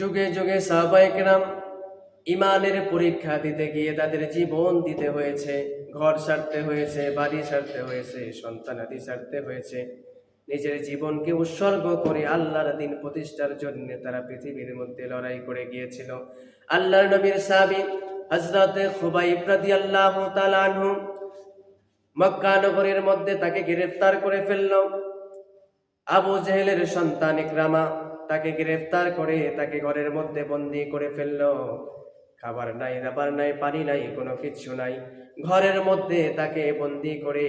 যুগে যুগে সাহাবায়ে কেরাম ইমানের পরীক্ষা দিতে গিয়ে তাদের জীবন দিতে হয়েছে, ঘর ছাড়তে হয়েছে, বাড়ি ছাড়তে হয়েছে, সন্তানাদি ছাড়তে হয়েছে। নিজের জীবনকে উৎসর্গ করে আল্লাহর দ্বীন প্রতিষ্ঠার জন্য তারা পৃথিবীর মধ্যে লড়াই করে গিয়েছিল। আল্লাহর নবীর সাহাবী হযরত খুবাইব রাদিয়াল্লাহু তাআলা আনহু মক্কা নগরীর মধ্যে তাকে গ্রেফতার করে ফেলল। আবু জেহেলের সন্তান ইকরামা তাকে গ্রেফতার করে তাকে ঘরের মধ্যে বন্দী করে ফেলল। খাবার নাই, দাবার নাই, পানি নাই, কোনো কিছু নাই। ঘরের মধ্যে তাকে বন্দী করে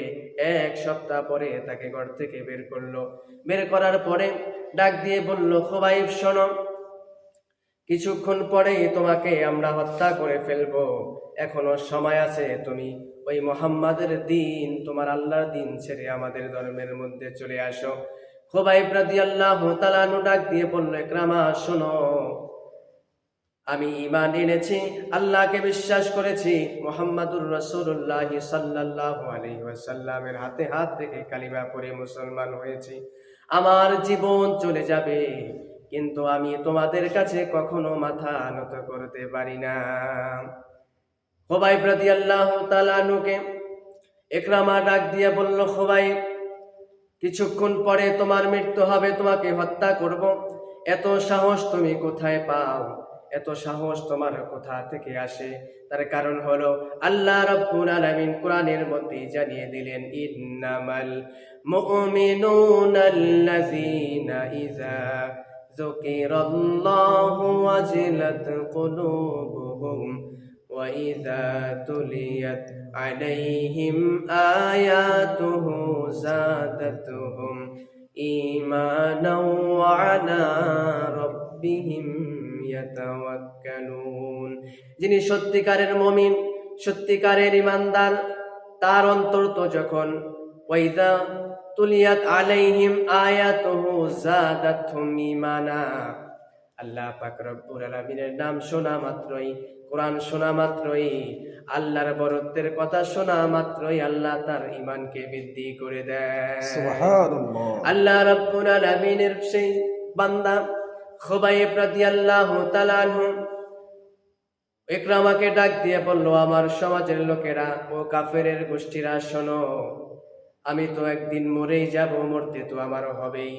1 সপ্তাহ পরে তাকে ঘর থেকে বের করলো। বের করার পরে ডাক দিয়ে বলল, খুবাইব শোনো, কিছুক্ষণ পরেই তোমাকে আমরা হত্যা করে ফেলবো, এখনো সময় আছে, তুমি ওই মুহাম্মাদের দ্বীন, তোমার আল্লাহর দ্বীন ছেড়ে আমাদের ধর্মের মধ্যে চলে আসো। খুবাইব রাদিয়াল্লাহু তাআলা আনহু ডাক দিয়ে বলল, ইকরামা শোনো, আমি ঈমান এনেছি, আল্লাহকে বিশ্বাস করেছি, মুহাম্মাদুর রাসূলুল্লাহ সাল্লাল্লাহু আলাইহি ওয়াসাল্লামের হাতে হাত রেখে কালিমা পড়ে মুসলমান হয়েছি। আমার জীবন চলে যাবে, কিন্তু আমি তোমাদের কাছে কখনো মাথা নত করতে পারি না। খুবাইব রাদিয়াল্লাহু তাআলা আনহুকে ইকরামা ডাক দিয়ে বলল, খুবাইব, কিছুক্ষণ পরে তোমার মৃত্যু হবে, তোমাকে হত্যা করব। এত সাহস তুমি কোথায় পাও? এত সাহস তোমার কোথা থেকে আসে? তার কারণ হলো আল্লাহ রাব্বুল আলামিন কোরআনের মধ্যে জানিয়ে দিলেন, ইন্নামাল মুমিনুনাল্লাযীনা ইযা যুকিরাল্লাহু ওয়াজিলাত কুলুবুহুম ওয়া ইযা তুলিয়াত আলাইহিম আয়াতুহু যাদাতুহুম ঈমানাও ওয়া আলা রাব্বিহিম ইয়াতাওয়াক্কালুন। যিনি সত্যিকারের মুমিন, সত্যিকারের ঈমানদার, তার অন্তর তো যখন ওয়া ইযা তুলিয়াত আলাইহিম আয়াতুহু যাদাতুহুম ঈমানা, আল্লাহ পাক রব্বুল আলামিনের নাম শোনা মাত্রই, কোরআন শোনা মাত্রই, আল্লাহর বরত্বের কথা শোনা মাত্রই আল্লাহ তার ঈমানকে বৃদ্ধি করে দেয়। সুবহানাল্লাহ। আল্লাহ রাব্বুল আলামিনের সেই বান্দা খুবাইব রাদিয়াল্লাহু তাআলা আনহু ইকরামাকে ডাক দিয়ে বলল, আমার সমাজের লোকেরা ও কাফেরের গোষ্ঠীরা শোনো, আমি তো একদিন মরেই যাব, মরতে তো আমারও হবেই।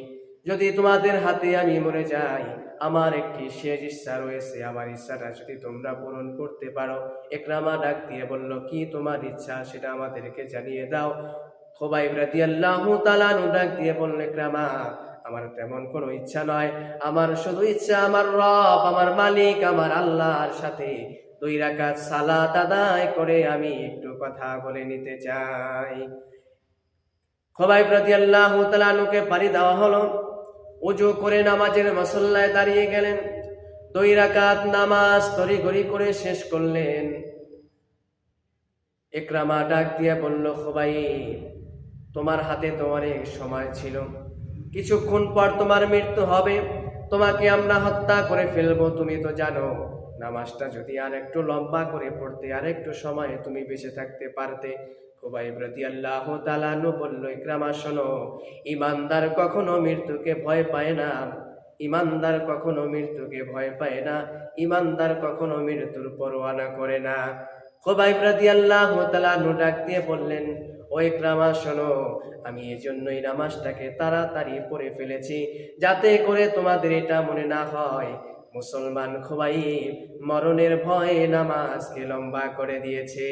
যদি তোমাদের হাতে আমি মরে যাই, আমার একটি শেষ ইচ্ছা রয়েছে, আমার ইচ্ছাটা যদি তোমরা পূরণ করতে পারো। ইকরামা ডাক দিয়ে বলল, কি তোমার ইচ্ছা সেটা আমাদেরকে জানিয়ে দাও। খুবাইব রাদিয়াল্লাহু তাআলা আনহু ডাক দিয়ে বলল, ইকরামা, আমার তেমন কোনো ইচ্ছা নয়, আমার শুধু ইচ্ছা আমার রব, আমার মালিক, আমার আল্লাহর সাথে 2 রাকাত সালাত আদায় করে আমি একটু কথা বলে নিতে চাই। খুবাইব রাদিয়াল্লাহু তাআলা আনহুকে পানি দেওয়া হলো। ওযু করে নামাজের মুসল্লায় দাঁড়িয়ে গেলেন। 2 রাকাত নামাজ তড়িঘড়ি করে শেষ করলেন। ইকরামা ডাক দিয়ে বলল, খুবাইব, তোমার হাতে তো অনেক সময় ছিল, কিছুক্ষণ পর তোমার মৃত্যু হবে, তোমাকে আমরা হত্যা করে ফেলবো। তুমি তো জানো, নামাজটা যদি আর একটু লম্বা করে পড়তে, আর একটু সময় তুমি বেঁচে থাকতে পারতে। খুবাইব রাদিয়াল্লাহু তাআলা আনহু বলল, ইকরামা শোনো, ঈমানদার কখনো মৃত্যুকে ভয় পায় না, ঈমানদার কখনো মৃত্যুকে ভয় পায় না, ঈমানদার কখনো মৃত্যুর পরোয়া করে না। খুবাইব রাদিয়াল্লাহু তাআলা আনহু ডাক দিয়ে বললেন, ও ইকরামা শোনো, আমি এজন্যই নামাজটাকে তাড়াতাড়ি পড়ে ফেলেছি, যাতে করে তোমাদের এটা মনে না হয় মুসলমান খুবাইব মরণের ভয়ে নামাজকে লম্বা করে দিয়েছে।